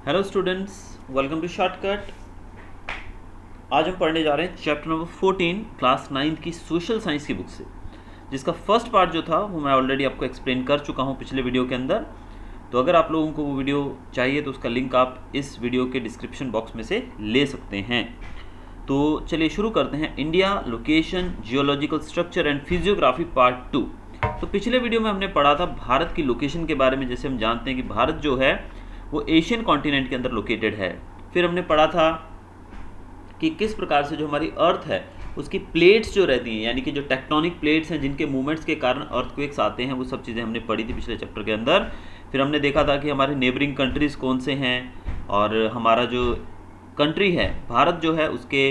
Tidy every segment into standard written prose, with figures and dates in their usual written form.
Hello students, welcome to shortcut. आज हम पढ़ने जा रहे हैं चैप्टर नंबर 14 क्लास 9 की सोशल साइंस की बुक से, जिसका फर्स्ट पार्ट जो था वो मैं ऑलरेडी आपको एक्सप्लेन कर चुका हूँ पिछले वीडियो के अंदर। तो अगर आप लोगों को वो वीडियो चाहिए तो उसका लिंक आप इस वीडियो के डिस्क्रिप्शन बॉक्स में से ले सकते हैं। तो चलिए शुरू करते हैं। India, location, geological structure and physiography part 2। तो पिछले वीडियो में हमने पढ़ा था भारत की लोकेशन के बारे में। जैसे हम जानते हैं कि भारत जो है वो एशियन कॉन्टिनेंट के अंदर लोकेटेड है। फिर हमने पढ़ा था कि किस प्रकार से जो हमारी अर्थ है उसकी प्लेट्स जो रहती हैं, यानी कि जो टेक्टोनिक प्लेट्स हैं जिनके मूवमेंट्स के कारण अर्थक्वेक्स आते हैं, वो सब चीज़ें हमने पढ़ी थी पिछले चैप्टर के अंदर। फिर हमने देखा था कि हमारे नेबरिंग कंट्रीज़ कौन से हैं और हमारा जो कंट्री है भारत जो है उसके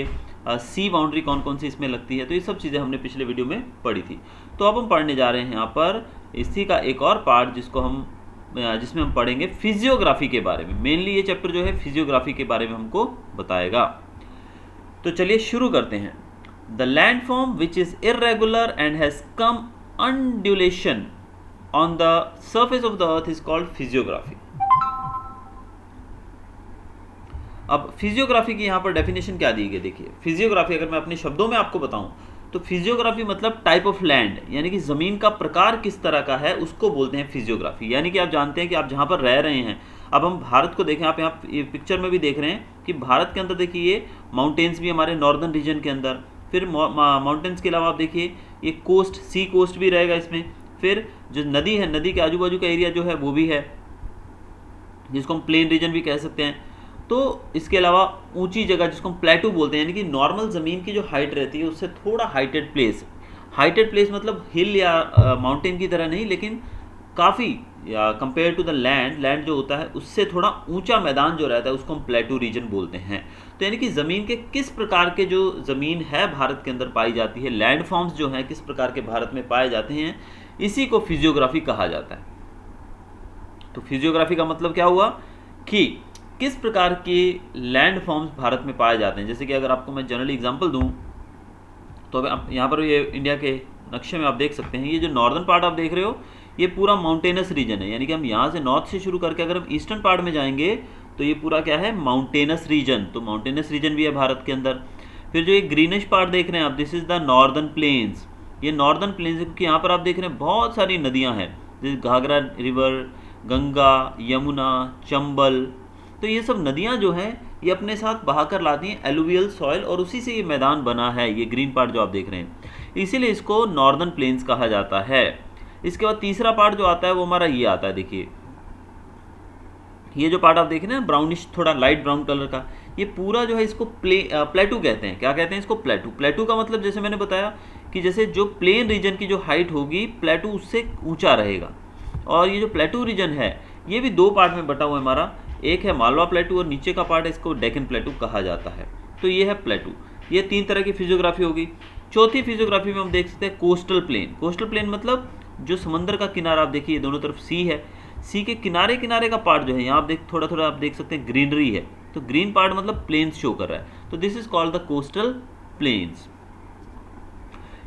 सी बाउंड्री कौन कौन सी इसमें लगती है। तो ये सब चीज़ें हमने पिछले वीडियो में पढ़ी थी। तो अब हम पढ़ने जा रहे हैं यहाँ पर इसी का एक और पार्ट जिसमें हम पढ़ेंगे फिजियोग्राफी के बारे में। मेनली ये चैप्टर जो है फिजियोग्राफी के बारे में हमको बताएगा। तो चलिए शुरू करते हैं। The landform which is irregular and has come undulation on the surface of the earth is called physiography. अब फिजियोग्राफी की यहाँ पर डेफिनेशन क्या दी गई, देखिए। फिजियोग्राफी अगर मैं अपने शब्दों में आपको बताऊं तो फिजियोग्राफी मतलब टाइप ऑफ लैंड, यानी कि ज़मीन का प्रकार किस तरह का है उसको बोलते हैं फिजियोग्राफी। यानी कि आप जानते हैं कि आप जहाँ पर रह रहे हैं, अब हम भारत को देखें, आप यहाँ ये पिक्चर में भी देख रहे हैं कि भारत के अंदर देखिए ये माउंटेन्स भी हमारे नॉर्दर्न रीजन के अंदर। फिर माउंटेन्स के अलावा आप देखिए ये कोस्ट, सी कोस्ट भी रहेगा इसमें। फिर जो नदी है, नदी के आजू बाजू का एरिया जो है वो भी है, जिसको हम प्लेन रीजन भी कह सकते हैं। तो इसके अलावा ऊंची जगह जिसको हम प्लेटू बोलते हैं, यानी कि नॉर्मल ज़मीन की जो हाइट रहती है उससे थोड़ा हाइटेड प्लेस। हाइटेड प्लेस मतलब हिल या माउंटेन की तरह नहीं, लेकिन काफ़ी कंपेयर टू द लैंड जो होता है उससे थोड़ा ऊंचा मैदान जो रहता है उसको हम प्लेटू रीजन बोलते हैं। तो यानी कि ज़मीन के किस प्रकार के जो ज़मीन है भारत के अंदर पाई जाती है, लैंड फॉर्म्स जो हैं किस प्रकार के भारत में पाए जाते हैं, इसी को फिजियोग्राफी कहा जाता है। तो फिजियोग्राफी का मतलब क्या हुआ कि किस प्रकार के लैंड फॉर्म्स भारत में पाए जाते हैं। जैसे कि अगर आपको मैं जनरली एग्जांपल दूं तो अब यहाँ पर ये इंडिया के नक्शे में आप देख सकते हैं, ये जो नॉर्दर्न पार्ट आप देख रहे हो ये पूरा माउंटेनस रीजन है। यानी कि हम यहाँ से नॉर्थ से शुरू करके अगर हम ईस्टर्न पार्ट में जाएंगे तो ये पूरा क्या है, माउंटेनस रीजन। तो माउंटेनस रीजन भी है भारत के अंदर। फिर जो ये ग्रीनिश पार्ट देख रहे हैं आप, this is the northern plains. ये नॉर्दर्न प्लेन्स क्योंकि यहाँ पर आप देख रहे हैं बहुत सारी नदियाँ हैं, जैसे घाघरा रिवर, गंगा, यमुना, चंबल। तो ये सब नदियाँ जो हैं ये अपने साथ बहाकर लाती हैं एलुवियल सॉइल, और उसी से ये मैदान बना है, ये ग्रीन पार्ट जो आप देख रहे हैं। इसीलिए इसको नॉर्दर्न प्लेन्स कहा जाता है। इसके बाद तीसरा पार्ट जो आता है वो हमारा ये आता है, देखिए ये जो पार्ट आप देख रहे हैं ब्राउनिश, थोड़ा लाइट ब्राउन कलर का, ये पूरा जो है इसको प्लेटू कहते हैं। क्या कहते हैं इसको? प्लेटू। प्लेटू का मतलब जैसे मैंने बताया कि जैसे जो प्लेन रीजन की जो हाइट होगी प्लेटू उससे ऊंचा रहेगा। और ये जो प्लेटू रीजन है ये भी दो पार्ट में बटा हुआ है हमारा, एक है मालवा प्लेटू और नीचे का पार्ट है इसको डेक्कन प्लेटू कहा जाता है। तो ये है प्लेटू। ये तीन तरह की फिजियोग्राफी होगी। चौथी फिजियोग्राफी में हम देख सकते हैं कोस्टल प्लेन। कोस्टल प्लेन मतलब जो समंदर का किनारा, आप देखिए दोनों तरफ सी है, सी के किनारे किनारे का पार्ट जो है यहाँ आप थोड़ा थोड़ा आप देख सकते हैं ग्रीनरी है, तो ग्रीन पार्ट मतलब प्लेन्स शो कर रहा है। तो this is called the coastal planes.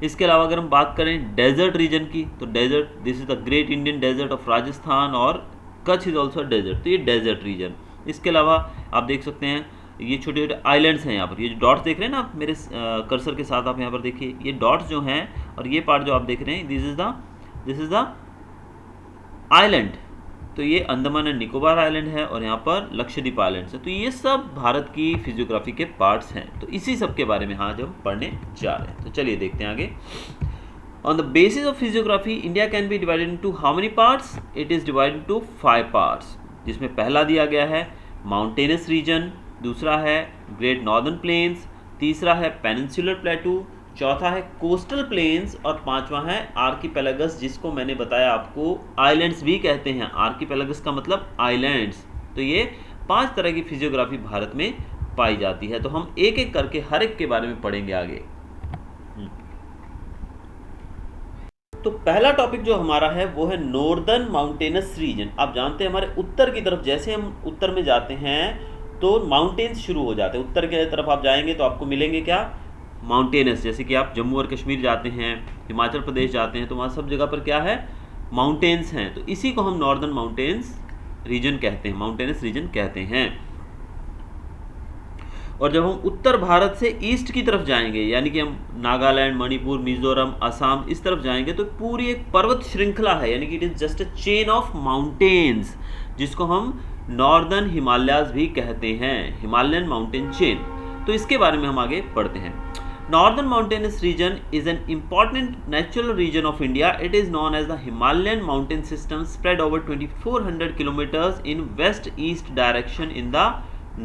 इसके अलावा अगर हम बात करें डेजर्ट रीजन की, तो desert, this is the great Indian desert of Rajasthan और कच्छ इज ऑल्सो डेजर्ट। तो ये डेजर्ट रीजन। इसके अलावा आप देख सकते हैं ये छोटे छोटे आइलैंड्स हैं यहाँ पर। ये जो डॉट्स देख रहे हैं ना आप मेरे कर्सर के साथ, आप यहाँ पर देखिए ये डॉट्स जो हैं और ये पार्ट जो आप देख रहे हैं दिस इज द आइलैंड। तो ये अंडमान एंड निकोबार आइलैंड है और यहाँ पर लक्षद्वीप आइलैंड्स है। तो ये सब भारत की फिजियोग्राफी के पार्ट्स हैं। तो इसी सब के बारे में आज हम पढ़ने जा रहे हैं। तो चलिए देखते हैं आगे। On the basis of physiography, India can be divided into how many parts? It is divided into 5 parts, जिसमें पहला दिया गया है माउंटेनस रीजन, दूसरा है ग्रेट नॉर्दर्न प्लेन्स, तीसरा है पेनिनसुलर प्लेटू, चौथा है कोस्टल प्लेन्स और पांचवा है आर्किपेलागस, जिसको मैंने बताया आपको आइलैंड्स भी कहते हैं। आर्किपेलागस का मतलब आइलैंड्स। तो ये 5 तरह की फिजियोग्राफी भारत में पाई जाती है। तो हम एक एक करके हर एक के बारे में पढ़ेंगे आगे। तो पहला टॉपिक जो हमारा है वो है नॉर्दर्न माउंटेनस रीजन। आप जानते हैं हमारे उत्तर की तरफ, जैसे हम उत्तर में जाते हैं तो माउंटेन्स शुरू हो जाते हैं। उत्तर की तरफ आप जाएंगे तो आपको मिलेंगे क्या? माउंटेनस। जैसे कि आप जम्मू और कश्मीर जाते हैं, हिमाचल प्रदेश जाते हैं, तो वहाँ सब जगह पर क्या है? माउंटेन्स हैं। तो इसी को हम नॉर्दर्न माउंटेन्स रीजन कहते हैं, माउंटेनस रीजन कहते हैं। और जब हम उत्तर भारत से ईस्ट की तरफ जाएंगे, यानी कि हम नागालैंड, मणिपुर, मिजोरम, असम इस तरफ जाएंगे, तो पूरी एक पर्वत श्रृंखला है, यानी कि it is just a chain of mountains, जिसको हम नॉर्दर्न हिमालयाज भी कहते हैं, हिमालयन माउंटेन चेन। तो इसके बारे में हम आगे पढ़ते हैं। Northern mountainous region is an important natural region of India. It is known as the Himalayan mountain system spread over 2400 kilometers in west-east direction in the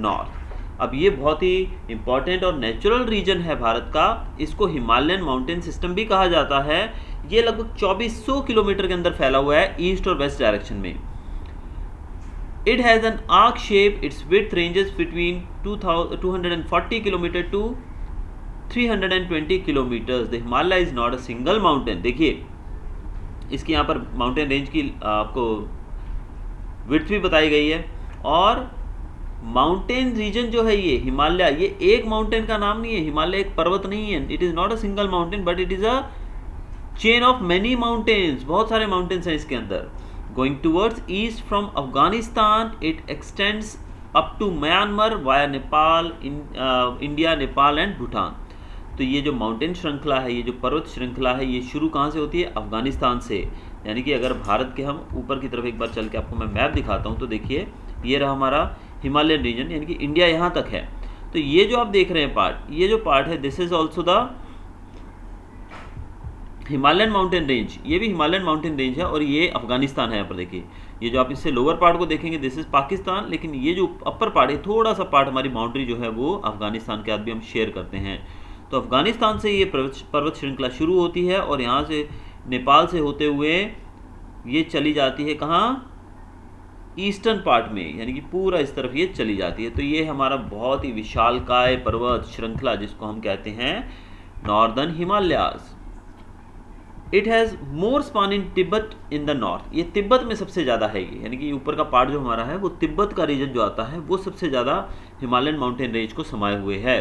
north. अब ये बहुत ही इंपॉर्टेंट और नेचुरल रीजन है भारत का, इसको हिमालयन माउंटेन सिस्टम भी कहा जाता है। ये लगभग 2400 किलोमीटर के अंदर फैला हुआ है ईस्ट और वेस्ट डायरेक्शन में। It has an arc shape, it's width ranges between 240 kilometre to 320 kilometres. The Himalaya is not a single mountain. देखिए इसकी यहाँ पर माउंटेन रेंज की आपको विड्थ भी बताई गई है, और माउंटेन रीजन जो है ये हिमालय, ये एक माउंटेन का नाम नहीं है, हिमालय एक पर्वत नहीं है, it is not a single mountain but it is a chain of many mountains, बहुत सारे माउंटेन्स हैं इसके अंदर। Going towards east from Afghanistan, it extends up to Myanmar via Nepal, India, Nepal and Bhutan. तो ये जो माउंटेन श्रृंखला है, ये जो पर्वत श्रृंखला है, ये शुरू कहाँ से होती है? अफगानिस्तान से। यानी कि अगर भारत के हम ऊपर की तरफ एक बार चल के आपको मैं मैप दिखाता हूँ, तो देखिए ये रहा हमारा हिमालयन रीजन, यानी कि इंडिया यहाँ तक है। तो ये जो आप देख रहे हैं पार्ट, ये जो पार्ट है, this is also the Himalayan mountain range, ये भी हिमालयन माउंटेन रेंज है, और ये अफगानिस्तान है। यहाँ पर देखिए, ये जो आप इससे लोअर पार्ट को देखेंगे, दिस इज पाकिस्तान, लेकिन ये जो अपर पार्ट है, थोड़ा सा पार्ट हमारी बाउंड्री जो है वो अफगानिस्तान के साथ भी हम शेयर करते हैं। तो अफगानिस्तान से ये पर्वत श्रृंखला शुरू होती है, और यहाँ से नेपाल से होते हुए ये चली जाती है कहाँ? ईस्टर्न पार्ट में, यानी कि पूरा इस तरफ ये चली जाती है। तो ये हमारा बहुत ही विशालकाय पर्वत श्रृंखला, जिसको हम कहते हैं northern Himalayas. It has more span in Tibet in the north. ये तिब्बत में सबसे ज़्यादा है ये, यानी कि ऊपर का पार्ट जो हमारा है वो तिब्बत का रीजन जो आता है वो सबसे ज़्यादा हिमालयन माउंटेन रेंज को समाये हुए है।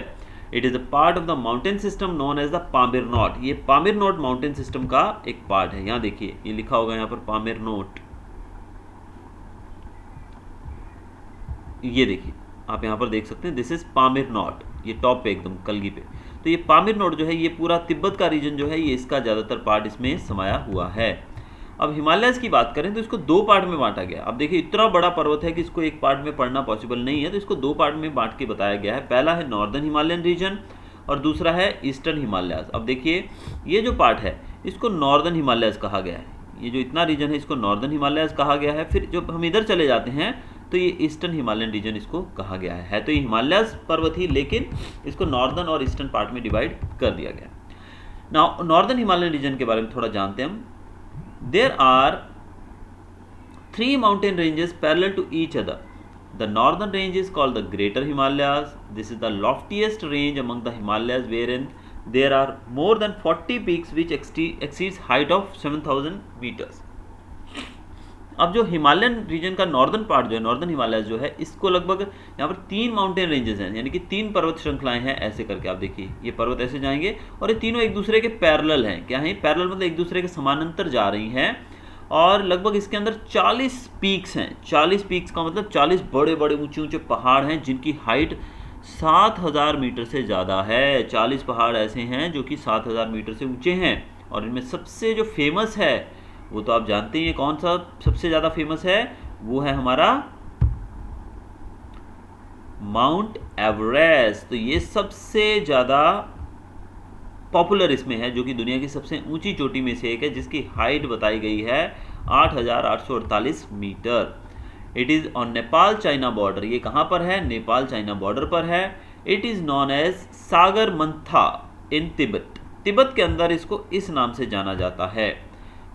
It is a part of the mountain system known as the Pamir knot. ये पामीर नोट माउंटेन सिस्टम का एक पार्ट है। यहाँ देखिए ये लिखा होगा यहाँ पर पामीर नोट, ये देखिए आप यहाँ पर देख सकते हैं, दिस इज पामीर नोट, ये टॉप पे एकदम कलगी पे। तो ये पामीर नोट जो है, ये पूरा तिब्बत का रीजन जो है, ये इसका ज़्यादातर पार्ट इसमें समाया हुआ है। अब हिमालयस की बात करें तो इसको दो पार्ट में बांटा गया। अब देखिए इतना बड़ा पर्वत है कि इसको एक पार्ट में पढ़ना पॉसिबल नहीं है, तो इसको दो पार्ट में बांट के बताया गया है। पहला है नॉर्दर्न हिमालयन रीजन और दूसरा है ईस्टर्न हिमालयाज। अब देखिए ये जो पार्ट है इसको नॉर्दर्न हिमालयाज कहा गया है, ये जो इतना रीजन है इसको नॉर्दर्न हिमालयाज कहा गया है। फिर जब हम इधर चले जाते हैं तो ये ईस्टर्न हिमालयन रीजन इसको कहा गया है। तो ये हिमालयाज पर्वत ही, लेकिन इसको नॉर्दर्न और ईस्टर्न पार्ट में डिवाइड कर दिया गया। नाउ नॉर्दर्न हिमालयन रीजन के बारे में थोड़ा जानते हैं हम। There are three mountain ranges parallel to each other. The northern range is called the Greater Himalayas. This is the loftiest range among the Himalayas, wherein there are more than 40 peaks which exceeds height of 7,000 meters. अब जो Himalayan reason का northern part जो है, northern Himalayas जो है, इसको लगभग यहाँ पर तीन माउंटेन रेंजेस हैं, यानी कि तीन पर्वत श्रृंखलाएं हैं। ऐसे करके आप देखिए ये पर्वत ऐसे जाएंगे और ये तीनों एक दूसरे के पैरेलल हैं। क्या है पैरेलल? मतलब एक दूसरे के समानांतर जा रही हैं, और लगभग इसके अंदर 40 पीक्स हैं। 40 पीक्स का मतलब 40 बड़े बड़े ऊंचे ऊंचे पहाड़ हैं जिनकी हाइट 7,000 मीटर से ज़्यादा है। 40 पहाड़ ऐसे हैं जो कि 7,000 मीटर से ऊंचे हैं, और इनमें सबसे जो फेमस है वो तो आप जानते ही हैं कौन सा सबसे ज़्यादा फेमस है, वो है हमारा माउंट एवरेस्ट। तो ये सबसे ज़्यादा पॉपुलर इसमें है, जो कि दुनिया की सबसे ऊंची चोटी में से एक है, जिसकी हाइट बताई गई है 8,848 मीटर। It is on Nepal China border. ये कहाँ पर है? नेपाल चाइना बॉर्डर पर है। It is known as Sagarmatha in Tibet. Tibet के अंदर इसको इस नाम से जाना जाता है।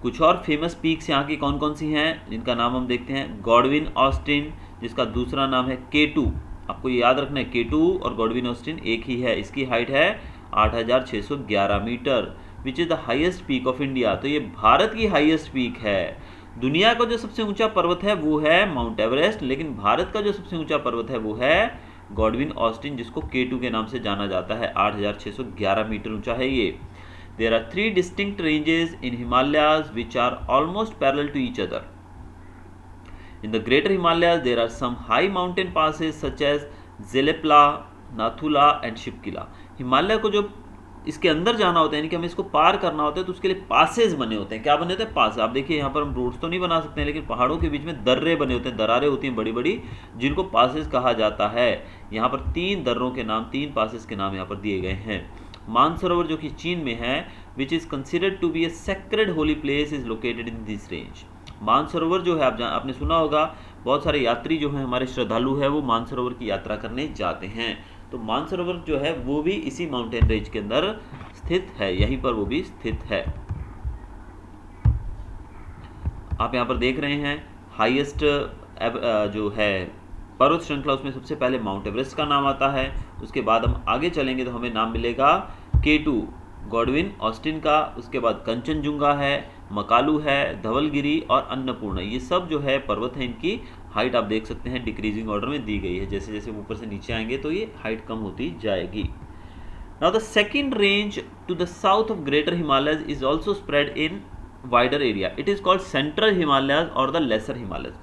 कुछ और फेमस पीक्स यहाँ की कौन कौन सी हैं, जिनका नाम हम देखते हैं। गॉडविन ऑस्टिन, जिसका दूसरा नाम है K2। आपको ये याद रखना है, K2 और गॉडविन ऑस्टिन एक ही है। इसकी हाइट है 8,611 मीटर, which is the highest peak of India. तो ये भारत की हाईएस्ट पीक है। दुनिया का जो सबसे ऊंचा पर्वत है वो है माउंट एवरेस्ट, लेकिन भारत का जो सबसे ऊंचा पर्वत है वो है गॉडविन ऑस्टिन, जिसको K2 के नाम से जाना जाता है। 8,611 मीटर ऊंचा है ये। There are three distinct ranges in Himalayas which are almost parallel to each other. In the greater Himalayas there are some high mountain passes such as Jelep La, Nathu La and Shipki La. Himalaya को जो इसके अंदर जाना होता है, यानी कि हमें इसको पार करना होता है, तो उसके लिए पासेज बने होते हैं। क्या बने होते हैं? पास। आप देखिए यहाँ पर हम रोड्स तो नहीं बना सकते हैं, लेकिन पहाड़ों के बीच में दर्रे बने होते हैं, दरारें होती हैं बड़ी बड़ी, जिनको पासेज कहा जाता है। यहाँ पर 3 दर्रों के नाम, 3 पासेज के नाम यहाँ पर दिए गए हैं। मानसरोवर जो कि चीन में है, which is considered to be a sacred holy place, is located in this range. Mansarovar जो है, आपने सुना होगा, बहुत सारे यात्री जो हैं हमारे श्रद्धालु हैं, वो मानसरोवर की यात्रा करने जाते हैं। तो मानसरोवर जो है वो भी इसी माउंटेन रेंज के अंदर स्थित है, यहीं पर वो भी स्थित है। आप यहाँ पर देख रहे हैं हाईएस्ट जो है पर्वत श्रृंखला, उसमें सबसे पहले माउंट एवरेस्ट का नाम आता है। उसके बाद हम आगे चलेंगे तो हमें नाम मिलेगा K2 गॉडविन ऑस्टिन का, उसके बाद कंचनजुंगा है, मकालू है, धवलगिरी और अन्नपूर्णा। ये सब जो है पर्वत है, इनकी हाइट आप देख सकते हैं डिक्रीजिंग ऑर्डर में दी गई है। जैसे जैसे ऊपर से नीचे आएंगे तो ये हाइट कम होती जाएगी। Now the second range to the south of greater Himalayas is also spread in wider area. It is called central Himalayas और द लेसर हिमालयज।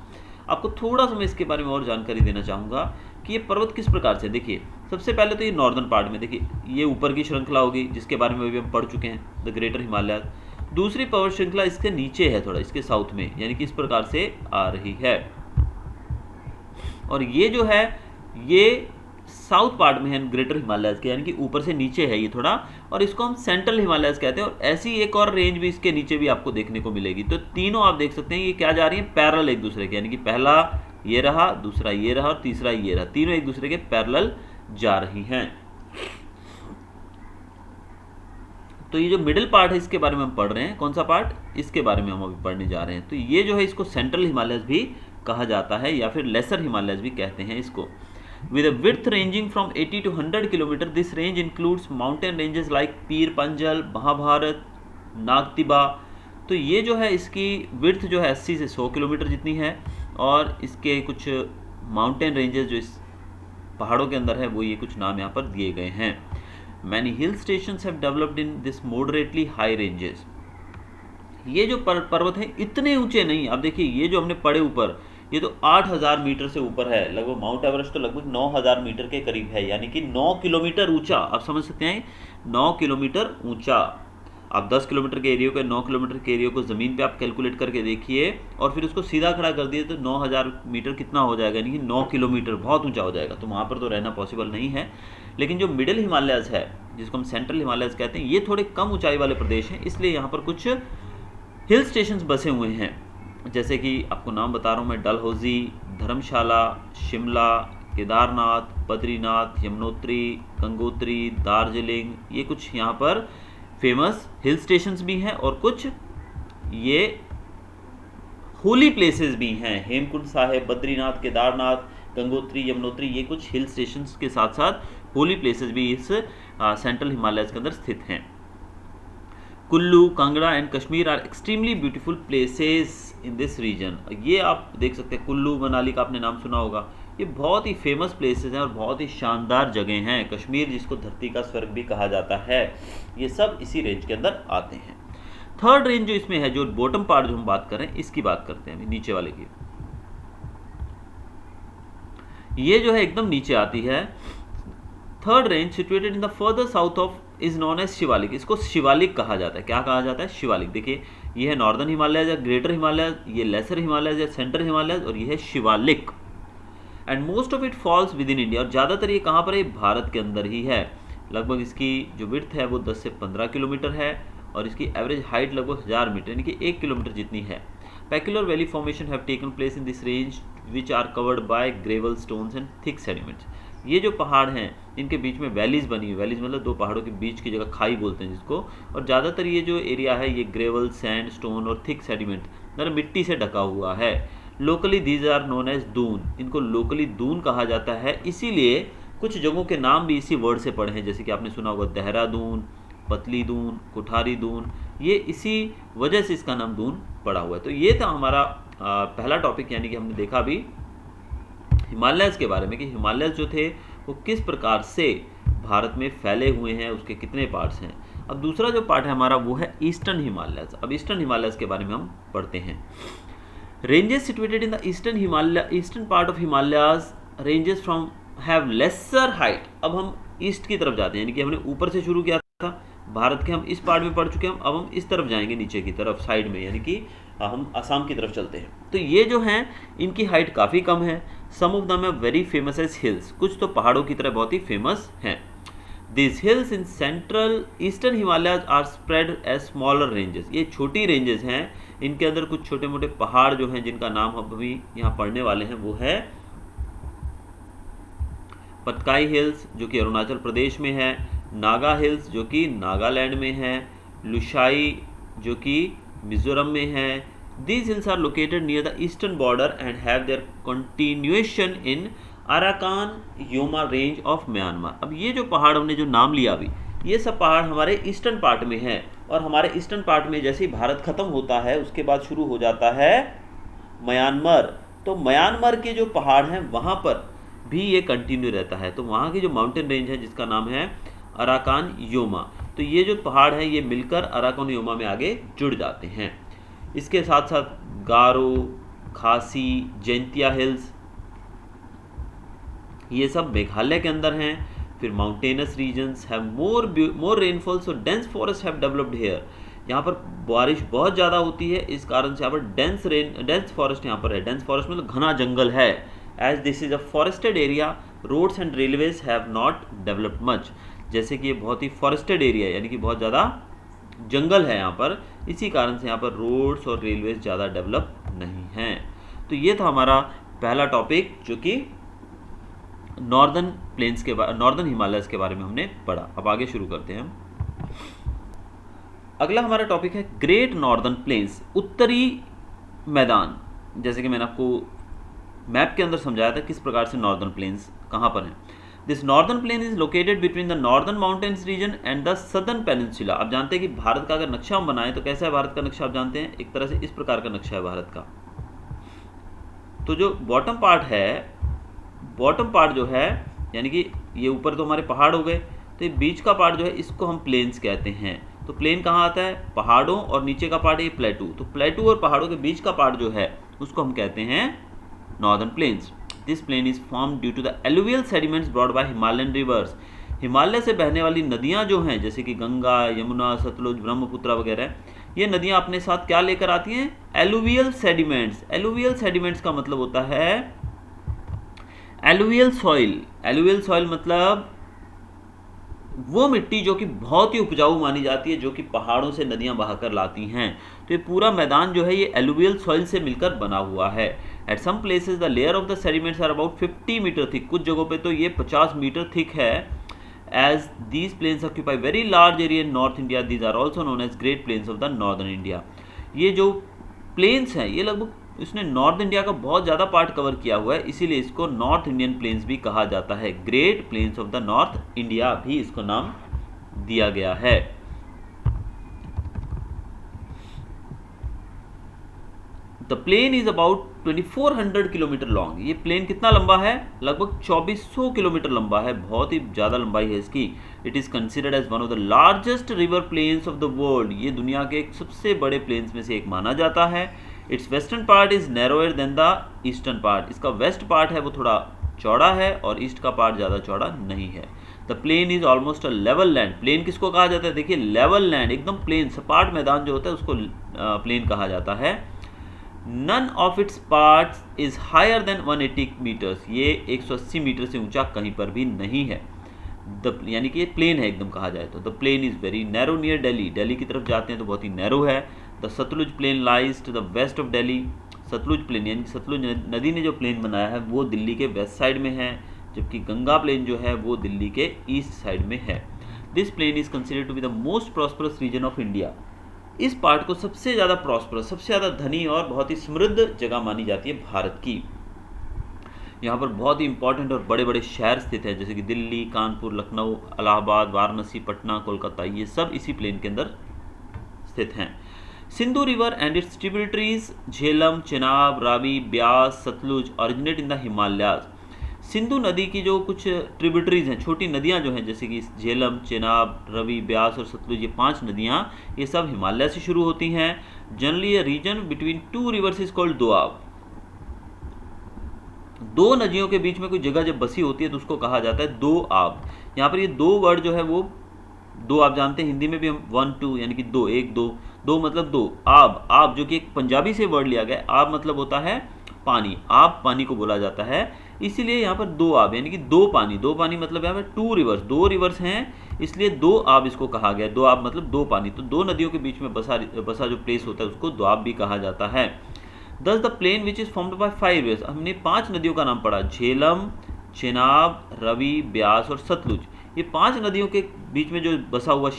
आपको थोड़ा सा मैं इसके बारे में और जानकारी देना चाहूँगा कि ये पर्वत किस प्रकार से। देखिए सबसे पहले तो ये नॉर्दर्न पार्ट में, देखिए ये ऊपर की श्रृंखला होगी जिसके बारे में अभी हम पढ़ चुके हैं, द ग्रेटर हिमालय। दूसरी पर्वत श्रृंखला इसके नीचे है, थोड़ा इसके साउथ में, यानी कि इस प्रकार से आ रही है। और ये जो है ये साउथ पार्ट में है ग्रेटर हिमालयस के, यानी कि ऊपर से नीचे है ये थोड़ा, और इसको हम सेंट्रल हिमालयस कहते हैं। और ऐसी एक और रेंज भी इसके नीचे भी आपको देखने को मिलेगी। तो तीनों आप देख सकते हैं ये क्या जा रही है, पैरेलल एक दूसरे के, यानी कि पहला ये रहा, दूसरा ये रहा और तीसरा ये रहा, तीनों एक दूसरे के पैरेलल जा रही हैं। तो ये जो मिडिल पार्ट है इसके बारे में हम पढ़ रहे हैं, कौन सा पार्ट, इसके बारे में हम अभी पढ़ने जा रहे हैं। तो ये जो है इसको सेंट्रल हिमालयस भी कहा जाता है या फिर लेसर हिमालयस भी कहते हैं इसको। With a width ranging from 80 to 100 kilometre, this range includes mountain ranges like पीर पंजल, महाभारत, नागतिबा। तो ये जो है इसकी विड्थ जो है 80 से 100 किलोमीटर जितनी है, और इसके कुछ माउंटेन रेंजेस जो इस पहाड़ों के अंदर है वो ये कुछ नाम यहाँ पर दिए गए हैं। Many hill stations have developed in this moderately high ranges। ये जो पर्वत हैं इतने ऊंचे नहीं। अब देखिए ये जो हमने पढ़े ऊपर, ये तो 8000 मीटर से ऊपर है, लगभग माउंट एवरेस्ट तो लगभग 9000 मीटर के करीब है, यानी कि 9 किलोमीटर ऊंचा। आप समझ सकते हैं 9 किलोमीटर ऊंचा। आप 10 किलोमीटर के एरिया को, 9 किलोमीटर के एरिया को ज़मीन पे आप कैलकुलेट करके देखिए और फिर उसको सीधा खड़ा कर दिए तो 9000 मीटर कितना हो जाएगा, यानी कि 9 किलोमीटर, बहुत ऊंचा हो जाएगा। तो वहाँ पर तो रहना पॉसिबल नहीं है। लेकिन जो मिडिल हिमालयस है, जिसको हम सेंट्रल हिमालयस कहते हैं, ये थोड़े कम ऊंचाई वाले प्रदेश हैं, इसलिए यहाँ पर कुछ हिल स्टेशंस बसे हुए हैं। जैसे कि आपको नाम बता रहा हूँ मैं, डलहौजी, धर्मशाला, शिमला, केदारनाथ, बद्रीनाथ, यमुनोत्री, गंगोत्री, दार्जिलिंग, ये कुछ यहाँ पर फेमस हिल स्टेशंस भी हैं और कुछ ये होली प्लेसेस भी हैं। हेमकुंड साहिब, बद्रीनाथ, केदारनाथ, गंगोत्री, यमुनोत्री, ये कुछ हिल स्टेशंस के साथ साथ होली प्लेसेस भी इस सेंट्रल हिमालयस के अंदर स्थित हैं। Kullu, Kangra and Kashmir are extremely beautiful places in this region. ये आप देख सकते हैं, कुल्लू मनाली का आपने नाम सुना होगा, ये बहुत ही फेमस प्लेसेस हैं और बहुत ही शानदार जगह हैं। कश्मीर जिसको धरती का स्वर्ग भी कहा जाता है, ये सब इसी रेंज के अंदर आते हैं। थर्ड रेंज जो इसमें है, जो बॉटम पार्ट जो हम बात कर रहे हैं, इसकी बात करते हैं अभी, नीचे वाले की। ये जो है एकदम नीचे आती है। Third range situated in the further south of is known as Shivalik. इसको शिवालिक कहा जाता है। क्या कहा जाता है? शिवालिक। देखिए ये है नॉर्दर्न हिमालय या ग्रेटर हिमालय, ये लेसर हिमालय या सेंट्रल हिमालय, और ये है Shivalik. And most of it falls with in India. और ज़्यादातर ये कहाँ पर है? भारत के अंदर ही है। लगभग इसकी जो विड्थ है वो 10 से 15 किलोमीटर है और इसकी एवरेज हाइट लगभग 1000 मीटर यानी कि 1 किलोमीटर जितनी है। Peculiar valley formation have taken place in this range which are covered by gravel stones and thick sediments। ये जो पहाड़ हैं इनके बीच में वैलीज बनी हुई, वैलीज मतलब दो पहाड़ों के बीच की जगह खाई बोलते हैं जिसको, और ज़्यादातर ये जो एरिया है ये ग्रेवल, सैंड, स्टोन और थिक सेडिमेंट मतलब मिट्टी से ढका हुआ है। Locally these are known as Doon. इनको लोकली दून कहा जाता है, इसीलिए कुछ जगहों के नाम भी इसी वर्ड से पड़े हैं, जैसे कि आपने सुना होगा देहरादून, पतली दून, कुठारी दून, ये इसी वजह से इसका नाम दून पड़ा हुआ है। तो ये था हमारा पहला टॉपिक, यानी कि हमने देखा अभी हिमालयस के बारे में कि हिमालयस जो थे वो किस प्रकार से भारत में फैले हुए हैं, उसके कितने पार्ट्स हैं। अब दूसरा जो पार्ट है हमारा वो है ईस्टर्न हिमालयस। अब ईस्टर्न हिमालयस के बारे में हम पढ़ते हैं। Ranges situated in the eastern Himalaya, eastern part of Himalayas ranges from have laser height. अब हम ईस्ट की तरफ जाते हैं, यानी कि हमने ऊपर से शुरू किया था भारत के, हम इस पार्ट में पढ़ चुके हैं, अब हम इस तरफ जाएंगे नीचे की तरफ साइड में, यानी कि हम असम की तरफ चलते हैं। तो ये जो हैं इनकी हाइट काफ़ी कम है। Some of them are very famous as hills, कुछ तो पहाड़ों की तरह बहुत ही फेमस हैं। This hills in central eastern Himalayas are spread as smaller ranges, ये छोटी रेंजेस हैं, इनके अंदर कुछ छोटे मोटे पहाड़ जो हैं जिनका नाम हम अभी यहाँ पढ़ने वाले हैं, वो है पतकाई हिल्स जो कि अरुणाचल प्रदेश में है, नागा हिल्स जो कि नागालैंड में है, लुशाई जो कि मिजोरम में है। These hills are located near the eastern border and have their continuation in Arakan Yoma range of Myanmar. अब ये जो पहाड़ हमने जो नाम लिया अभी, ये सब पहाड़ हमारे ईस्टर्न पार्ट में हैं, और हमारे ईस्टर्न पार्ट में जैसे ही भारत खत्म होता है उसके बाद शुरू हो जाता है म्यांमार। तो म्यांमार के जो पहाड़ हैं वहाँ पर भी ये कंटिन्यू रहता है। तो वहाँ की जो माउंटेन रेंज है जिसका नाम है अराकान योमा, तो ये जो पहाड़ हैं ये मिलकर अराकान योमा में आगे जुड़ जाते हैं। इसके साथ साथ गारो, खासी, जैंतिया हिल्स, ये सब मेघालय के अंदर हैं। फिर mountainous regions have more rainfall, so dense forest have developed here, यहाँ पर बारिश बहुत ज़्यादा होती है, इस कारण से यहाँ पर डेंस फॉरेस्ट यहाँ पर है। डेंस फॉरेस्ट मतलब घना जंगल है। As this is a forested area, roads and railways have not developed much, जैसे कि ये बहुत ही फॉरेस्टेड एरिया है, यानी कि बहुत ज़्यादा जंगल है यहाँ पर, इसी कारण से यहाँ पर रोड्स और रेलवेज ज़्यादा डेवलप नहीं हैं। तो ये था हमारा पहला टॉपिक जो कि नॉर्दर्न प्लेन्स के नॉर्दर्न हिमालयस के बारे में हमने पढ़ा। अब आगे शुरू करते हैं हम। अगला हमारा टॉपिक है ग्रेट नॉर्दर्न प्लेन्स, उत्तरी मैदान। जैसे कि मैंने आपको मैप के अंदर समझाया था किस प्रकार से नॉर्दर्न प्लेन्स कहाँ पर हैं। This northern plain is located between the northern mountains region and the southern peninsula. आप जानते हैं कि भारत का अगर नक्शा हम बनाएं तो कैसा है भारत का नक्शा, आप जानते हैं एक तरह से इस प्रकार का नक्शा है भारत का। तो जो बॉटम पार्ट है, बॉटम पार्ट जो है यानी कि ये ऊपर तो हमारे पहाड़ हो गए, तो ये बीच का पार्ट जो है इसको हम प्लेन्स कहते हैं। तो प्लेन कहाँ आता है, पहाड़ों, और नीचे का पार्ट है प्लेटू। तो प्लेटू और पहाड़ों के बीच का पार्ट जो है उसको हम कहते हैं northern plains. This plain is form due to the alluvial sediments brought by Himalayan rivers. Himalaya से बहने वाली नदियाँ जो हैं जैसे कि गंगा, यमुना, सतलुज, ब्रह्मपुत्र वगैरह, ये नदियाँ अपने साथ क्या लेकर आती हैं, एलुवियल सेडिमेंट्स। एलुवियल सेडिमेंट्स का मतलब होता है एलुवियल सॉइल। एलुवियल सॉइल मतलब वो मिट्टी जो कि बहुत ही उपजाऊ मानी जाती है, जो कि पहाड़ों से नदियां बहाकर लाती हैं। तो ये पूरा मैदान जो है ये एलुवियल सॉइल से मिलकर बना हुआ है। At some places the layer of the sediments are about 50 metre thick, कुछ जगहों पे तो ये 50 मीटर थिक है। As these plains occupy very large area in north India, these are also known as great plains of the northern India. ये जो planes हैं ये लगभग इसने नॉर्थ इंडिया का बहुत ज़्यादा पार्ट कवर किया हुआ है, इसीलिए इसको नॉर्थ इंडियन प्लेन्स भी कहा जाता है। Great plains of the north India भी इसको नाम दिया गया है। The plain is about 2400 kilometre long. ये प्लेन कितना लंबा है, लगभग 2400 किलोमीटर लंबा है, बहुत ही ज़्यादा लंबाई है इसकी। It is considered as one of the largest river plains of the world. ये दुनिया के एक सबसे बड़े प्लेन्स में से एक माना जाता है। Its western part is narrower than the eastern part. इसका वेस्ट पार्ट है वो थोड़ा चौड़ा है और ईस्ट का पार्ट ज़्यादा चौड़ा नहीं है। The plain is almost a level land. Plain किसको कहा जाता है, देखिए लेवल लैंड, एकदम प्लेन सपाट मैदान जो होता है उसको प्लेन कहा जाता है। None of its parts is higher than 180 metres. ये 180 मीटर से ऊंचा कहीं पर भी नहीं है। यानी कि ये प्लेन है एकदम कहा जाए तो। The plain is very narrow near Delhi. Delhi की तरफ जाते हैं तो बहुत ही नैरो है। The Sutlej plain lies to the west of Delhi. Sutlej plain यानी सतलुज नदी ने जो प्लेन बनाया है वो दिल्ली के वेस्ट साइड में है, जबकि गंगा प्लेन जो है वो दिल्ली के ईस्ट साइड में है। This plain is considered to be the most prosperous region of India. इस पार्ट को सबसे ज़्यादा प्रॉस्परस, सबसे ज़्यादा धनी और बहुत ही समृद्ध जगह मानी जाती है भारत की। यहाँ पर बहुत ही इंपॉर्टेंट और बड़े बड़े शहर स्थित हैं, जैसे कि दिल्ली, कानपुर, लखनऊ, इलाहाबाद, वाराणसी, पटना, कोलकाता, ये सब इसी प्लेन के अंदर स्थित हैं। Sindhu river and its tributaries Jhelum, Chenab, Ravi, Beas, Sutlej originate in the Himalayas. Sindhu नदी की जो कुछ ट्रिब्यूटरीज हैं, छोटी नदियां जो हैं, जैसे कि झेलम, चेनाब, रवि, ब्यास और सतलुज, ये 5 नदियां, ये सब हिमालय से शुरू होती हैं। Generally A region between 2 reverse is called Doab. 2 नदियों के बीच में कोई जगह जब बसी होती है तो उसको कहा जाता है दो आब। यहाँ पर ये 2 वर्ड जो है वो दो, आप जानते हैं हिंदी में भी हम 1 2 यानी कि 2, 1 2, 2 मतलब 2, आब, आब जो कि एक पंजाबी से वर्ड लिया गया है, आब मतलब होता है पानी, आब पानी को बोला जाता है, इसीलिए यहाँ पर 2 आब यानी कि 2 पानी, 2 पानी मतलब यहाँ पर 2 रिवर्स, 2 रिवर्स हैं, इसलिए 2 आब इसको कहा गया। 2 आब मतलब 2 पानी, तो 2 नदियों के बीच में बसा जो प्लेस होता है उसको दोआब भी कहा जाता है। Thus the plain which is formed by 5 rivers, हमने 5 नदियों का नाम पढ़ा, झेलम, चेनाब, रवि, ब्यास और सतलुज। ये 5 नदियों के बीच में जो बसा हुआ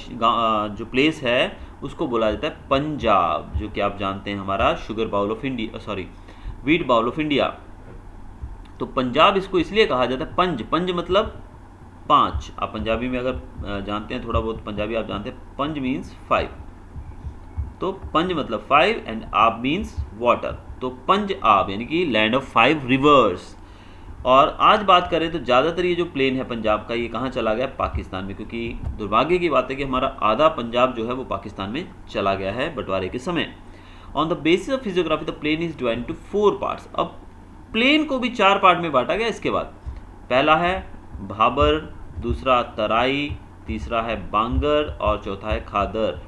जो प्लेस है उसको बोला जाता है पंजाब, जो कि आप जानते हैं हमारा sugar bowl of India, sorry wheat bowl of India. तो पंजाब इसको इसलिए कहा जाता है पंज, पंज मतलब 5, आप पंजाबी में अगर जानते हैं थोड़ा बहुत पंजाबी आप जानते हैं, पंज मीन्स 5, तो पंज मतलब 5 एंड आब मीन्स वाटर, तो पंज आब यानी कि लैंड ऑफ 5 रिवर्स। और आज बात करें तो ज़्यादातर ये जो प्लेन है पंजाब का, ये कहाँ चला गया, पाकिस्तान में, क्योंकि दुर्भाग्य की बात है कि हमारा आधा पंजाब जो है वो पाकिस्तान में चला गया है बंटवारे के समय। On the basis of physiography the plain is divided to 4 parts. अब प्लेन को भी 4 पार्ट में बांटा गया। इसके बाद पहला है भाबर, दूसरा तराई, तीसरा है बांगर और चौथा है खादर।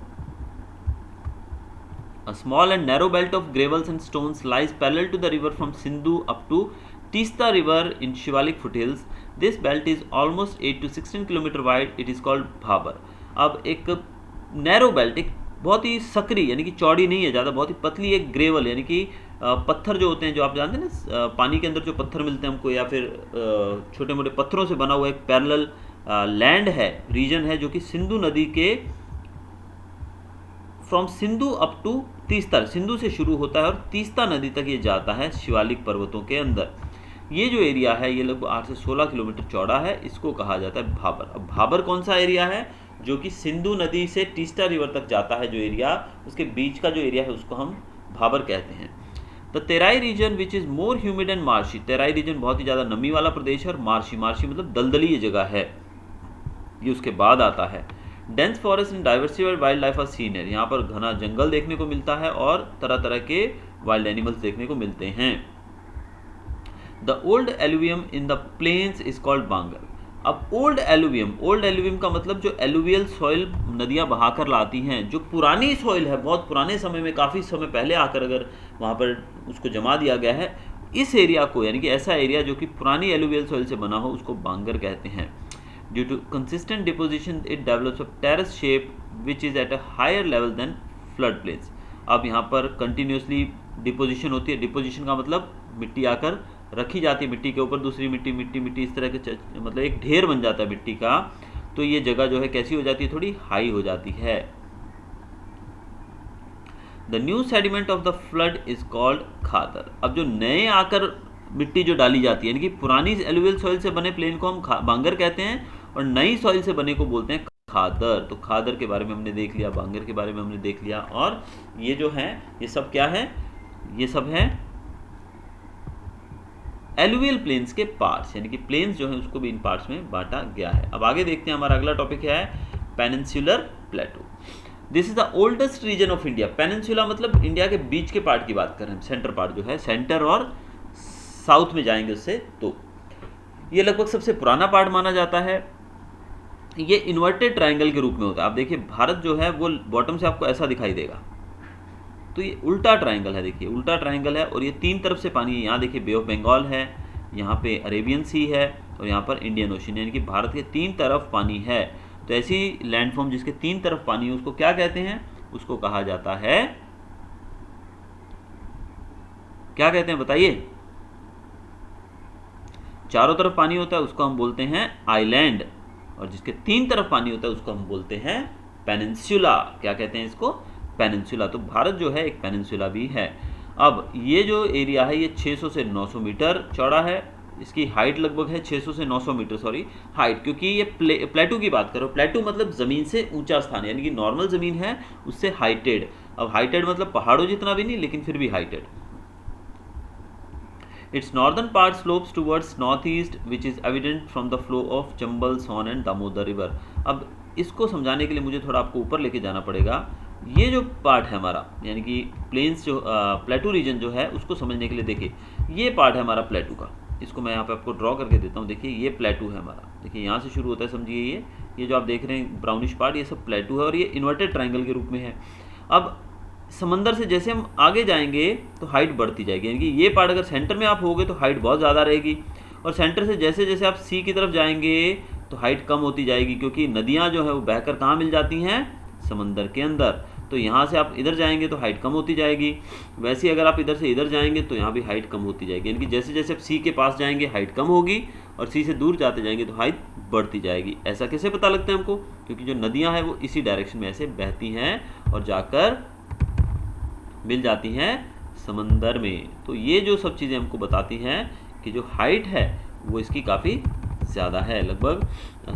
A small and narrow belt of gravels and stones lies parallel to the river from Sindhu up to Teesta River in Shivalik foothills. This belt is almost 8 to 16 km wide. It is called Bhabar. अब एक narrow belt, एक बहुत ही सकरी यानी कि चौड़ी नहीं है ज़्यादा, बहुत ही पतली एक ग्रेवल यानी कि पत्थर जो होते हैं, जो आप जानते हैं ना पानी के अंदर जो पत्थर मिलते हैं हमको, या फिर छोटे मोटे पत्थरों से बना हुआ एक पैरेलल लैंड है, रीजन है, जो कि सिंधु नदी के from Sindhu up to Teesta, Sindhu से शुरू होता है और तीस्ता नदी तक ये जाता है शिवालिक पर्वतों के अंदर। ये जो एरिया है ये लगभग 8 से 16 किलोमीटर चौड़ा है, इसको कहा जाता है भाबर। अब भाबर कौन सा एरिया है, जो कि सिंधु नदी से तीस्ता रिवर तक जाता है, जो एरिया उसके बीच का जो एरिया है उसको हम भाबर कहते हैं। The Terai region which is more humid and marshy, Terai region बहुत ही ज़्यादा नमी वाला प्रदेश है, और मार्शी, मार्शी मतलब दलदली ये जगह है, ये उसके बाद आता है। Dense forest and diversified wildlife are seen है, यहाँ पर घना जंगल देखने को मिलता है और तरह तरह के वाइल्ड एनिमल्स देखने को मिलते हैं। The old alluvium in the plains is called bangar. अब ओल्ड एलुवियम का मतलब जो एलुवियल सॉइल नदियाँ बहाकर लाती हैं, जो पुरानी सॉइल है, बहुत पुराने समय में, काफ़ी समय पहले आकर अगर वहाँ पर उसको जमा दिया गया है, इस एरिया को यानी कि ऐसा एरिया जो कि पुरानी एलुवियल सॉइल से बना हो उसको बांगर कहते हैं। Due to consistent deposition, it develops a terrace shape which is at a higher level than flood plains. अब यहाँ पर कंटिन्यूसली डिपोजिशन होती है, डिपोजिशन का मतलब मिट्टी आकर रखी जाती है, मिट्टी के ऊपर दूसरी मिट्टी, मिट्टी मिट्टी इस तरह के मतलब एक ढेर बन जाता है मिट्टी का, तो ये जगह जो है कैसी हो जाती है, थोड़ी हाई हो जाती है। The new sediment of the flood is called khadar. अब जो नए आकर मिट्टी जो डाली जाती है, यानी कि पुरानी एलुवियल सॉइल से बने प्लेन को हम बांगर कहते हैं और नई सॉइल से बने को बोलते हैं खादर। तो खादर के बारे में हमने देख लिया, बांगर के बारे में हमने देख लिया, और ये जो है ये सब क्या है, ये सब है एलुवियल प्लेन्स के पार्ट्स, यानी कि प्लेन्स जो है उसको भी इन पार्ट्स में बांटा गया है। अब आगे देखते हैं, हमारा अगला टॉपिक है peninsular plateau. This is the oldest region of India. Peninsula मतलब इंडिया के बीच के पार्ट की बात कर रहे हैं, सेंटर पार्ट जो है, सेंटर और साउथ में जाएंगे उससे, तो ये लगभग सबसे पुराना पार्ट माना जाता है। ये इन्वर्टेड ट्रायंगल के रूप में होता है। आप देखिए भारत जो है वो बॉटम से आपको ऐसा दिखाई देगा, तो ये उल्टा ट्रायंगल है, देखिए उल्टा ट्रायंगल है, और ये 3 तरफ से पानी है। यहाँ देखिए बे ऑफ बंगाल है, यहाँ पे अरेबियन सी है, और यहाँ पर इंडियन ओशन, यानी कि भारत के 3 तरफ पानी है। तो ऐसी लैंडफॉर्म जिसके 3 तरफ पानी है उसको क्या कहते हैं, उसको कहा जाता है, क्या कहते हैं बताइए, चारों तरफ पानी होता है उसको हम बोलते हैं आइलैंड, और जिसके 3 तरफ पानी होता है उसको हम बोलते हैं पेनिनसुला। क्या कहते हैं इसको, पेनिनसुला। तो भारत जो है एक पेनिनसुला भी है। अब ये जो एरिया है ये 600 से 900 मीटर चौड़ा है, इसकी हाइट लगभग है 600 से 900 मीटर, सॉरी हाइट, क्योंकि ये प्लेटू की बात करो, प्लेटू मतलब ज़मीन से ऊंचा स्थान, यानी कि नॉर्मल ज़मीन है उससे हाइटेड। अब हाइटेड मतलब पहाड़ों जितना भी नहीं, लेकिन फिर भी heighted. Its northern part slopes towards northeast, which is evident from the flow of Chambal, Son and Damodar river. अब इसको समझाने के लिए मुझे थोड़ा आपको ऊपर लेके जाना पड़ेगा। ये जो पार्ट है हमारा, यानी कि प्लेन्स जो प्लेटू रीजन जो है, उसको समझने के लिए देखिए, ये पार्ट है हमारा प्लेटू का। इसको मैं यहाँ पे आपको ड्रॉ करके देता हूँ। देखिए ये प्लेटू है हमारा, देखिए यहाँ से शुरू होता है, समझिए ये जो आप देख रहे हैं ब्राउनिश पार्ट, ये सब प्लेटू है और ये इन्वर्टेड ट्राइंगल के रूप में है। अब समंदर से जैसे हम आगे जाएंगे तो हाइट बढ़ती जाएगी, यानी कि ये पार्ट अगर सेंटर में आप होगे तो हाइट बहुत ज़्यादा रहेगी, और सेंटर से जैसे जैसे आप सी की तरफ जाएंगे तो हाइट कम होती जाएगी, क्योंकि नदियाँ जो है वो बहकर कहाँ मिल जाती हैं, समंदर के अंदर। तो यहाँ से आप इधर जाएंगे तो हाइट कम होती जाएगी, वैसे ही अगर आप इधर से इधर जाएंगे तो यहाँ भी हाइट कम होती जाएगी, यानी कि जैसे जैसे आप सी के पास जाएंगे हाइट कम होगी, और सी से दूर जाते जाएंगे तो हाइट बढ़ती जाएगी। ऐसा कैसे पता लगता है हमको, क्योंकि जो नदियाँ हैं वो इसी डायरेक्शन में ऐसे बहती हैं और जाकर मिल जाती हैं समंदर में। तो ये जो सब चीज़ें हमको बताती हैं कि जो हाइट है वो इसकी काफ़ी ज़्यादा है, लगभग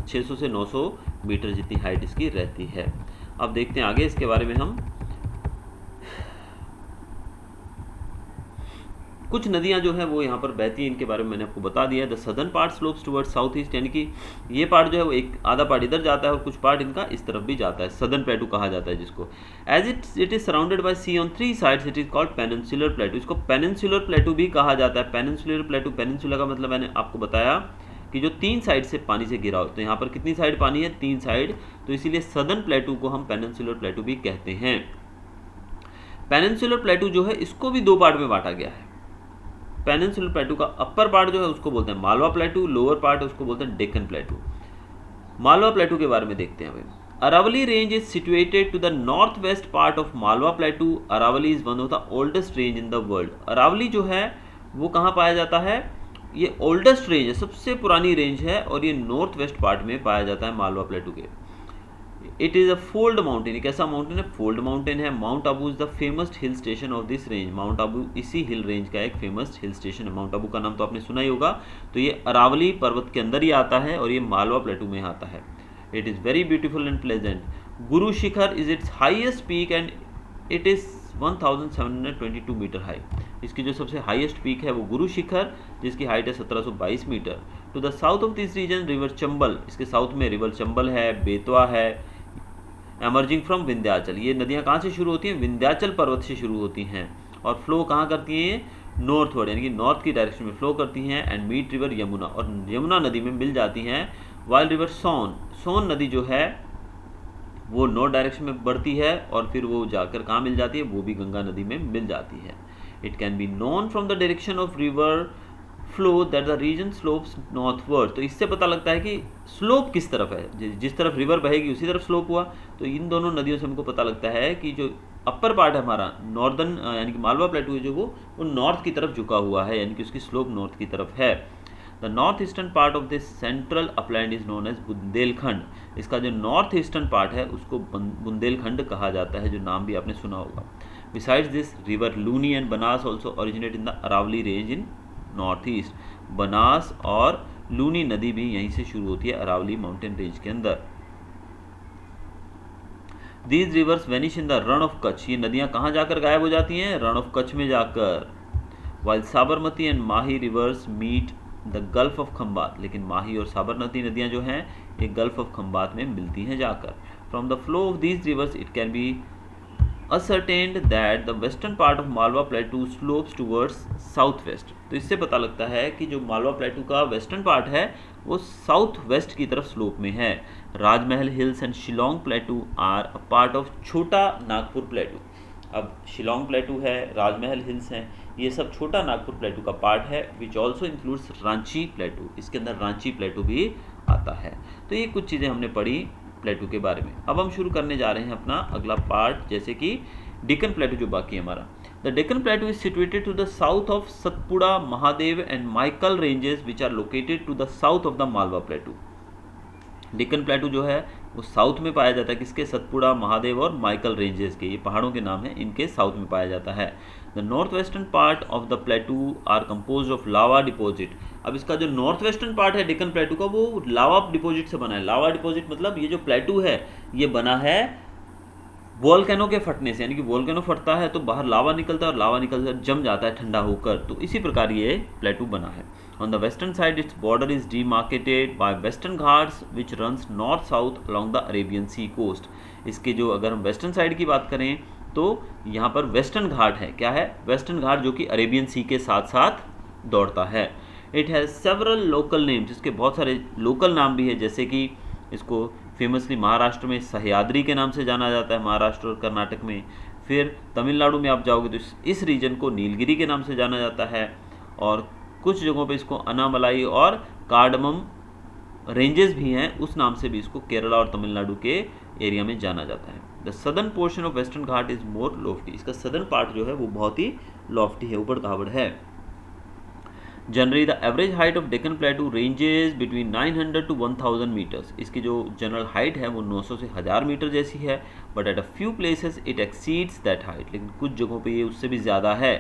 600 से 900 मीटर जितनी हाइट इसकी रहती है। अब देखते हैं आगे इसके बारे में हम। कुछ नदियां जो है वो यहाँ पर बहती हैं, इनके बारे में मैंने आपको बता दिया। The southern part slopes towards south east, यानी कि ये पार्ट जो है वो एक आधा पार्ट इधर जाता है और कुछ पार्ट इनका इस तरफ भी जाता है, सदर्न प्लेटू कहा जाता है जिसको। As it is surrounded by sea on 3 sides, it is called peninsular plateau. इसको पेनिनसुलर प्लेटू भी कहा जाता है। पेनिनसुलर प्लेटू, पेनिनसुला का मतलब मैंने आपको बताया कि जो 3 साइड से पानी से घिरा हो। तो यहाँ पर कितनी साइड पानी है, 3 साइड, तो इसीलिए सदर्न प्लेटू को हम पेनिनसुलर प्लेटू भी कहते हैं। पेनिनसुलर प्लेटू जो है इसको भी 2 पार्ट में बांटा गया है। पेनिनसुलर प्लेटू का अपर पार्ट जो है उसको बोलते हैं मालवा प्लेटू, लोअर पार्ट उसको बोलते हैं डेक्कन प्लेटू। मालवा प्लेटू के बारे में देखते हैं अभी। Aravalli range is situated to the north west part of Malwa plateau. Aravalli is one of the oldest range in the world. Aravalli जो है वो कहाँ पाया जाता है, ये ओल्डेस्ट रेंज है, सबसे पुरानी रेंज है, और ये नॉर्थ वेस्ट पार्ट में पाया जाता है मालवा प्लेटू के। It is a fold mountain. एक ऐसा माउंटेन है, फोल्ड माउंटेन है। Mount Abu is the famous hill station of this range. Mount Abu इसी हिल रेंज का एक फेमस हिल स्टेशन है। माउंट आबू का नाम तो आपने सुना ही होगा। तो ये अरावली पर्वत के अंदर ही आता है और ये मालवा प्लेटू में आता है। It is very beautiful and pleasant. Guru Shikhar is its highest peak and it is 1722 metre high. इसकी जो सबसे हाईएस्ट पीक है वो गुरु शिखर, जिसकी हाइट है 1722 metre. To the south of this region river Chambal, इसके साउथ में रिवर चंबल है, बेतवा है। एमर्जिंग फ्रॉम विंध्याचल, ये नदियाँ कहाँ से शुरू होती हैं, विंध्याचल पर्वत से शुरू होती हैं, और फ्लो कहाँ करती हैं, नॉर्थवर्ड, यानी कि नॉर्थ की डायरेक्शन में फ्लो करती हैं। एंड मीट रिवर यमुना, और यमुना नदी में मिल जाती हैं। वाइल रिवर सोन, सोन नदी जो है वो नॉर्थ डायरेक्शन में बढ़ती है और फिर वो जाकर कहाँ मिल जाती है, वो भी गंगा नदी में मिल जाती है। It can be known from the direction of river flow that the region slopes northward. तो इससे पता लगता है कि स्लोप किस तरफ है, जिस तरफ रिवर बहेगी उसी तरफ स्लोप हुआ। तो इन दोनों नदियों से हमको पता लगता है कि जो अपर पार्ट है हमारा नॉर्दर्न, यानी कि मालवा प्लेटू है जो वो नॉर्थ की तरफ झुका हुआ है, यानी कि उसकी स्लोप नॉर्थ की तरफ है। The north eastern part of this central upland is known as Bundelkhand. इसका जो नॉर्थ ईस्टर्न पार्ट है उसको बुंदेलखंड कहा जाता है, जो नाम भी आपने सुना होगा। Besides this river Luni and Banas also originate in the Aravalli range in north east. Banas और लूनी नदी भी यहीं से शुरू होती है अरावली माउंटेन रेंज के अंदर। These rivers vanish in the Rann of Kutch, ये नदियाँ कहाँ जाकर गायब हो जाती हैं, रण ऑफ कच्छ में जाकर। While Sabarmati and Mahi rivers meet the gulf of Khambhat, लेकिन माही और साबरमती नदियाँ जो हैं ये गल्फ ऑफ खंबात में मिलती हैं जाकर। From the flow of these rivers it can B ascertained that the western part of Malwa Plateau slopes towards southwest। तो इससे पता लगता है कि जो मालवा प्लेटू का वेस्टर्न पार्ट है वो साउथ वेस्ट की तरफ स्लोप में है। Rajmahal hills and Shillong plateau are a part of Chota Nagpur प्लेटू। अब शिलोंग प्लेटू है, राजमहल हिल्स हैं, ये सब छोटा नागपुर प्लेटू का पार्ट है। विच ऑल्सो इंक्लूड्स रांची प्लेटू, इसके अंदर रांची प्लेटू भी आता है। तो ये कुछ चीज़ें हमने पढ़ी प्लेटू के बारे में। अब हम शुरू करने जा रहे हैं अपना अगला पार्ट, जैसे कि डेक्कन प्लेटू जो बाकी है हमारा। The Deccan plateau is situated to the south of Satpura, Mahadev and Maikal ranges which are located to the south of the Malwa plateau. Deccan plateau जो है वो साउथ में पाया जाता है, किसके, सतपुड़ा, महादेव और माइकल रेंजेस के, ये पहाड़ों के नाम हैं, इनके साउथ में पाया जाता है। The north western part of the plateau are compose of lava deposit. अब इसका जो नॉर्थ वेस्टर्न पार्ट है डेक्कन प्लेटू का वो लावा डिपॉजिट से बना है। लावा डिपॉजिट मतलब ये जो प्लेटू है ये बना है वोल्केनो के फटने से, यानी कि वोल्केनो फटता है तो बाहर लावा निकलता है और लावा निकलकर जम जाता है ठंडा होकर, तो इसी प्रकार ये प्लेटू बना है। On the western side its border is demarcated by western Ghats which runs north south along the Arabian sea coast. इसके जो अगर हम वेस्टर्न साइड की बात करें तो यहाँ पर वेस्टर्न घाट है, क्या है, वेस्टर्न घाट जो कि अरेबियन सी के साथ साथ दौड़ता है। It has several local names, इसके बहुत सारे लोकल नाम भी है, जैसे कि इसको फेमसली महाराष्ट्र में सह्याद्री के नाम से जाना जाता है, महाराष्ट्र और कर्नाटक में। फिर तमिलनाडु में आप जाओगे तो इस रीजन को नीलगिरी के नाम से जाना जाता है, और कुछ जगहों पे इसको अनामलाई और कार्डमम रेंजेस भी हैं, उस नाम से भी इसको केरला और तमिलनाडु के एरिया में जाना जाता है। The southern portion of western Ghat is more Lofty, इसका सदर्न पार्ट जो है वो बहुत ही लॉफ्टी है, ऊबड़ खाबड़ है। Generally the average height of Deccan plateau ranges between 900 to 1000 metres, इसकी जो जनरल हाइट है वो 900 से 1000 मीटर जैसी है, but at a few places it exceeds that height, लेकिन कुछ जगहों पे ये उससे भी ज़्यादा है।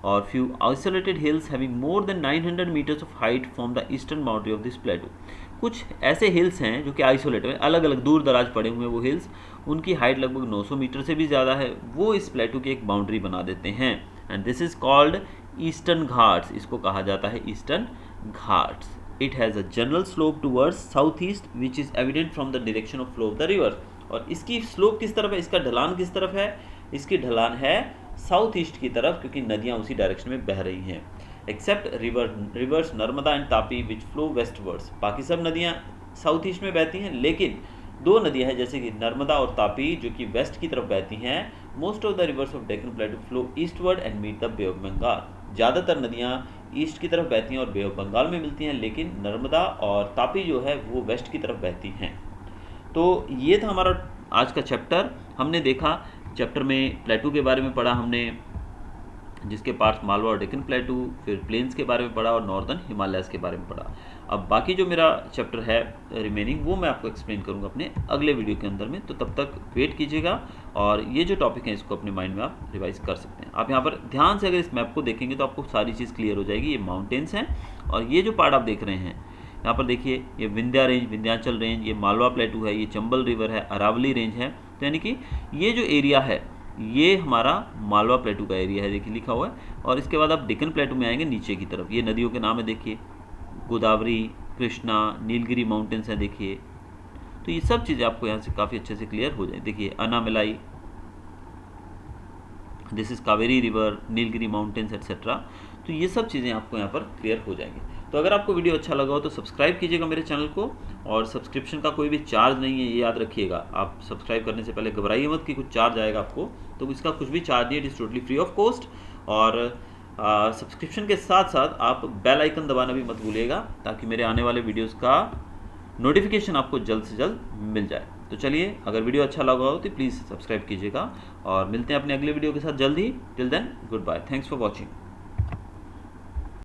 और few isolated hills having more than 900 metres of height form the eastern boundary of this plateau, कुछ ऐसे हिल्स हैं जो कि आइसोलेटेड हैं, अलग अलग दूर दराज पड़े हुए हैं वो हिल्स, उनकी हाइट लगभग 900 मीटर से भी ज़्यादा है, वो इस प्लेटू की एक बाउंड्री बना देते हैं, and this is called eastern Ghats, इसको कहा जाता है eastern Ghats. It has a general slope towards south east which is evident from the direction of flow of the river, और इसकी स्लोप किस तरफ है, इसका ढलान किस तरफ है, इसकी ढलान है साउथ ईस्ट की तरफ, क्योंकि नदियाँ उसी डायरेक्शन में बह रही हैं। Except rivers Narmada and Tapi which flow westwards, बाकी सब नदियाँ साउथ ईस्ट में बहती हैं, लेकिन दो नदियाँ हैं जैसे कि नर्मदा और तापी जो कि वेस्ट की तरफ बहती हैं। Most of the rivers of Deccan plateau flow eastward and meet the bay of Bengal, ज़्यादातर नदियाँ ईस्ट की तरफ बहती हैं और बे ऑफ बंगाल में मिलती हैं, लेकिन नर्मदा और तापी जो है वो वेस्ट की तरफ बहती हैं। तो ये था हमारा आज का चैप्टर। हमने देखा चैप्टर में प्लेटू के बारे में पढ़ा हमने, जिसके पार्ट्स मालवा और डेक्कन प्लेटू, फिर प्लेन्स के बारे में पढ़ा और नॉर्दर्न हिमालयस के बारे में पढ़ा। अब बाकी जो मेरा चैप्टर है रिमेनिंग वो मैं आपको एक्सप्लेन करूंगा अपने अगले वीडियो के अंदर में, तो तब तक वेट कीजिएगा, और ये जो टॉपिक है इसको अपने माइंड में आप रिवाइज कर सकते हैं। आप यहाँ पर ध्यान से अगर इस मैप को देखेंगे तो आपको सारी चीज़ क्लियर हो जाएगी। ये माउंटेन्स हैं, और ये जो पार्ट आप देख रहे हैं यहाँ पर देखिए, ये विंध्या रेंज, विंध्याचल रेंज, ये मालवा प्लेटू है, ये चंबल रिवर है, अरावली रेंज है, तो यानी कि ये जो एरिया है ये हमारा मालवा प्लेटू का एरिया है, देखिए लिखा हुआ है। और इसके बाद आप डेक्कन प्लेटू में आएंगे नीचे की तरफ, ये नदियों के नाम है देखिए, गोदावरी, कृष्णा, नीलगिरी माउंटेन्स हैं देखिए, तो ये सब चीज़ें आपको यहाँ से काफ़ी अच्छे से क्लियर हो जाए। देखिए Anamalai, this is Kaveri river, Nilgiri mountains etcetera, तो ये सब चीज़ें आपको यहाँ पर क्लियर हो जाएंगी। तो अगर आपको वीडियो अच्छा लगा हो तो सब्सक्राइब कीजिएगा मेरे चैनल को, और सब्सक्रिप्शन का कोई भी चार्ज नहीं है, ये याद रखिएगा। आप सब्सक्राइब करने से पहले घबराइए मत कि कुछ चार्ज आएगा आपको, तो इसका कुछ भी चार्ज नहीं है, it is totally free of cost. और सब्सक्रिप्शन के साथ साथ आप बेल आइकन दबाना भी मत भूलिएगा, ताकि मेरे आने वाले वीडियोज़ का नोटिफिकेशन आपको जल्द से जल्द मिल जाए। तो चलिए, अगर वीडियो अच्छा लगा हो तो प्लीज़ सब्सक्राइब कीजिएगा, और मिलते हैं अपने अगले वीडियो के साथ जल्द ही। Till then, goodbye, thanks for watching.